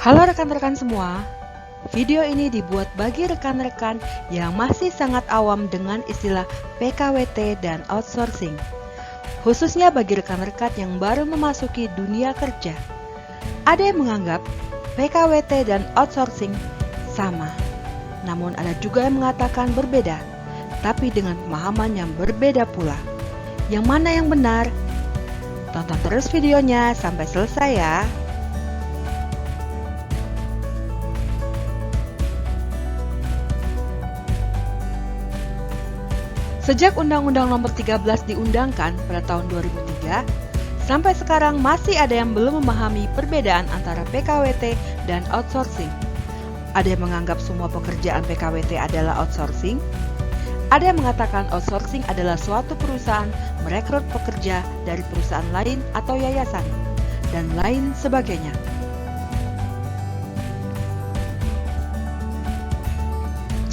Halo rekan-rekan semua, video ini dibuat bagi rekan-rekan yang masih sangat awam dengan istilah PKWT dan outsourcing, khususnya bagi rekan-rekan yang baru memasuki dunia kerja. Ada yang menganggap PKWT dan outsourcing sama, namun ada juga yang mengatakan berbeda, tapi dengan pemahaman yang berbeda pula. Yang mana yang benar? Tonton terus videonya sampai selesai ya. Sejak Undang-Undang Nomor 13 diundangkan pada tahun 2003, sampai sekarang masih ada yang belum memahami perbedaan antara PKWT dan outsourcing. Ada yang menganggap semua pekerjaan PKWT adalah outsourcing. Ada yang mengatakan outsourcing adalah suatu perusahaan merekrut pekerja dari perusahaan lain atau yayasan, dan lain sebagainya.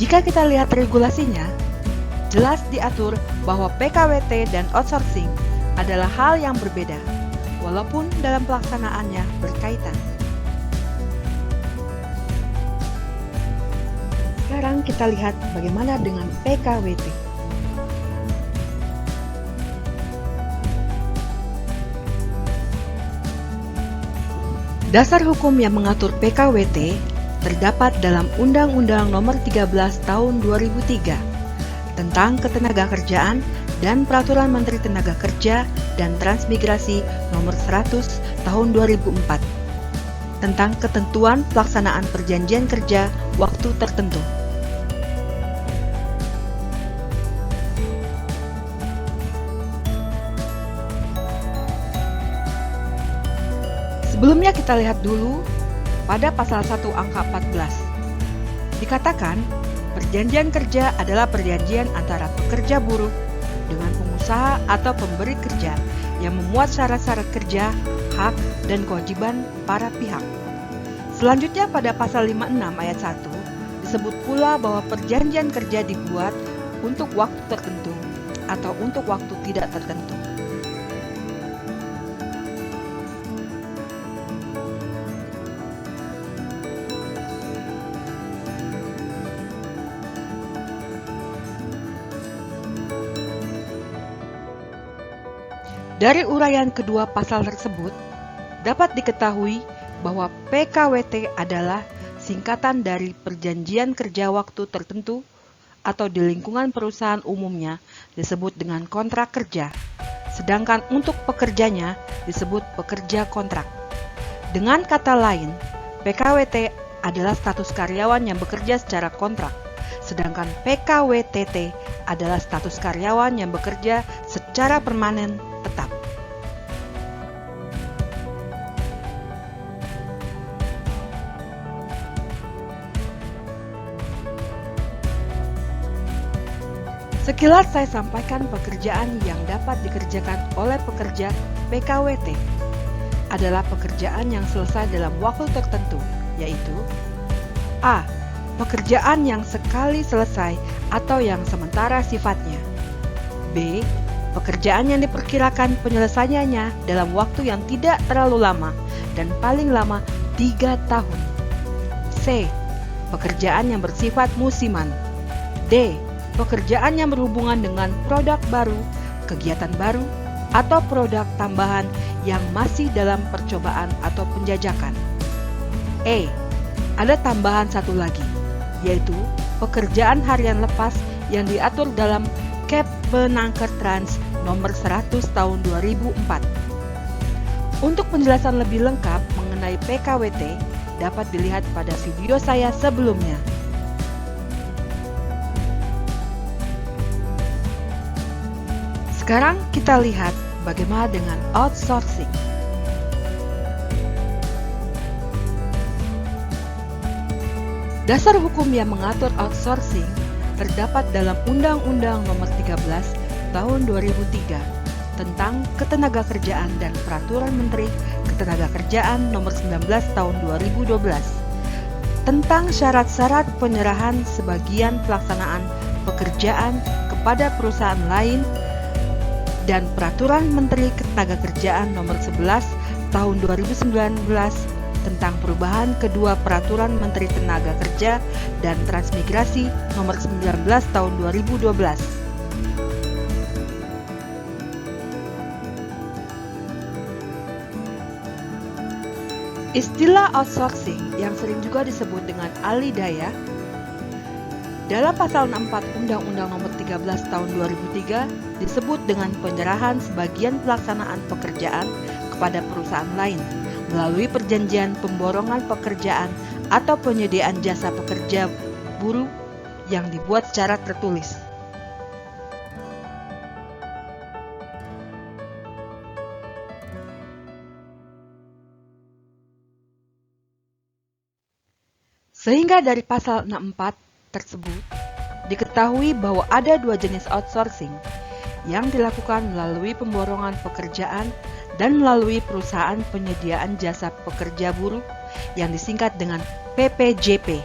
Jika kita lihat regulasinya, jelas diatur bahwa PKWT dan outsourcing adalah hal yang berbeda, walaupun dalam pelaksanaannya berkaitan. Sekarang kita lihat bagaimana dengan PKWT. Dasar hukum yang mengatur PKWT terdapat dalam Undang-Undang Nomor 13 Tahun 2003 tentang Ketenagakerjaan dan Peraturan Menteri Tenaga Kerja dan Transmigrasi Nomor 100 Tahun 2004 tentang ketentuan pelaksanaan perjanjian kerja waktu tertentu. Sebelumnya kita lihat dulu pada pasal 1 angka 14. Dikatakan, perjanjian kerja adalah perjanjian antara pekerja buruh dengan pengusaha atau pemberi kerja yang memuat syarat-syarat kerja, hak, dan kewajiban para pihak. Selanjutnya pada pasal 56 ayat 1 disebut pula bahwa perjanjian kerja dibuat untuk waktu tertentu atau untuk waktu tidak tertentu. Dari uraian kedua pasal tersebut, dapat diketahui bahwa PKWT adalah singkatan dari Perjanjian Kerja Waktu Tertentu atau di lingkungan perusahaan umumnya disebut dengan kontrak kerja, sedangkan untuk pekerjanya disebut pekerja kontrak. Dengan kata lain, PKWT adalah status karyawan yang bekerja secara kontrak, sedangkan PKWTT adalah status karyawan yang bekerja secara permanen tetap. Sekilas saya sampaikan pekerjaan yang dapat dikerjakan oleh pekerja PKWT adalah pekerjaan yang selesai dalam waktu tertentu, yaitu A. Pekerjaan yang sekali selesai atau yang sementara sifatnya. B. Pekerjaan yang diperkirakan penyelesaiannya dalam waktu yang tidak terlalu lama dan paling lama 3 tahun. C. Pekerjaan yang bersifat musiman. D. Pekerjaan yang berhubungan dengan produk baru, kegiatan baru, atau produk tambahan yang masih dalam percobaan atau penjajakan. E. Ada tambahan satu lagi, yaitu pekerjaan harian lepas yang diatur dalam Kepmenangkertrans Nomor 100 Tahun 2004. Untuk penjelasan lebih lengkap mengenai PKWT dapat dilihat pada video saya sebelumnya. Sekarang kita lihat bagaimana dengan outsourcing. Dasar hukum yang mengatur outsourcing terdapat dalam Undang-Undang Nomor 13 Tahun 2003 tentang Ketenagakerjaan dan Peraturan Menteri Ketenagakerjaan Nomor 19 Tahun 2012 tentang syarat-syarat penyerahan sebagian pelaksanaan pekerjaan kepada perusahaan lain dan Peraturan Menteri Ketenagakerjaan Nomor 11 Tahun 2019 tentang perubahan kedua Peraturan Menteri Tenaga Kerja dan Transmigrasi Nomor 19 Tahun 2012. Istilah outsourcing yang sering juga disebut dengan alih daya dalam pasal 64 Undang-Undang Nomor 13 Tahun 2003 disebut dengan penyerahan sebagian pelaksanaan pekerjaan kepada perusahaan lain melalui perjanjian pemborongan pekerjaan atau penyediaan jasa pekerja buruh yang dibuat secara tertulis. Sehingga dari pasal 64 tersebut, diketahui bahwa ada dua jenis outsourcing yang dilakukan melalui pemborongan pekerjaan dan melalui perusahaan penyediaan jasa pekerja buruh yang disingkat dengan PPJP.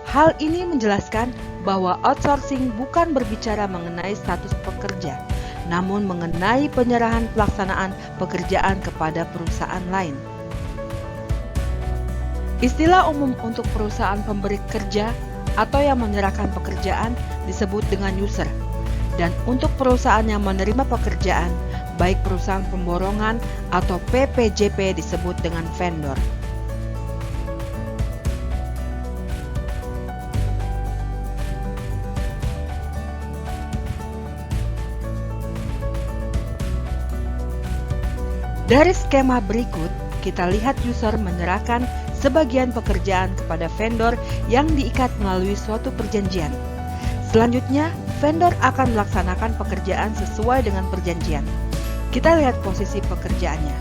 Hal ini menjelaskan bahwa outsourcing bukan berbicara mengenai status pekerja, namun mengenai penyerahan pelaksanaan pekerjaan kepada perusahaan lain. Istilah umum untuk perusahaan pemberi kerja atau yang menyerahkan pekerjaan disebut dengan user, dan untuk perusahaan yang menerima pekerjaan, baik perusahaan pemborongan atau PPJP disebut dengan vendor. Dari skema berikut, kita lihat user menyerahkan sebagian pekerjaan kepada vendor yang diikat melalui suatu perjanjian. Selanjutnya, vendor akan melaksanakan pekerjaan sesuai dengan perjanjian. Kita lihat posisi pekerjaannya.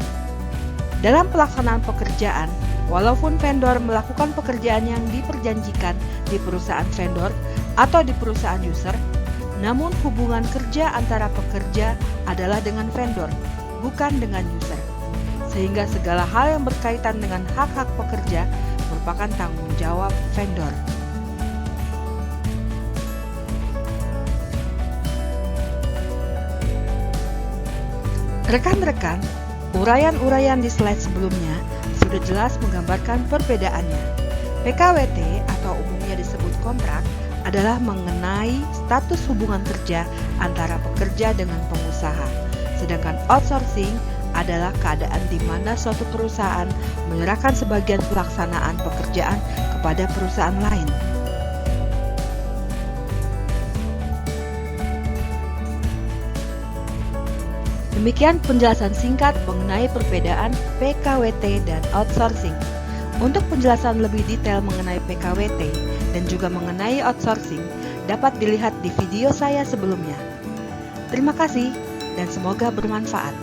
Dalam pelaksanaan pekerjaan, walaupun vendor melakukan pekerjaan yang diperjanjikan di perusahaan vendor atau di perusahaan user, namun hubungan kerja antara pekerja adalah dengan vendor, bukan dengan user. Sehingga segala hal yang berkaitan dengan hak-hak pekerja merupakan tanggung jawab vendor. Rekan-rekan, uraian-uraian di slide sebelumnya sudah jelas menggambarkan perbedaannya. PKWT atau umumnya disebut kontrak adalah mengenai status hubungan kerja antara pekerja dengan pengusaha, sedangkan outsourcing adalah keadaan di mana suatu perusahaan menyerahkan sebagian pelaksanaan pekerjaan kepada perusahaan lain. Demikian penjelasan singkat mengenai perbedaan PKWT dan outsourcing. Untuk penjelasan lebih detail mengenai PKWT dan juga mengenai outsourcing dapat dilihat di video saya sebelumnya. Terima kasih dan semoga bermanfaat.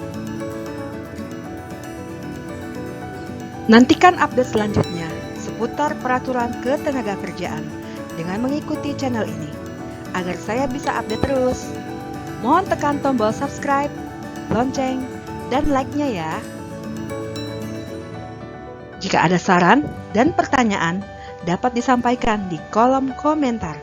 Nantikan update selanjutnya seputar peraturan ketenagakerjaan dengan mengikuti channel ini, agar saya bisa update terus. Mohon tekan tombol subscribe, lonceng, dan like-nya ya. Jika ada saran dan pertanyaan, dapat disampaikan di kolom komentar.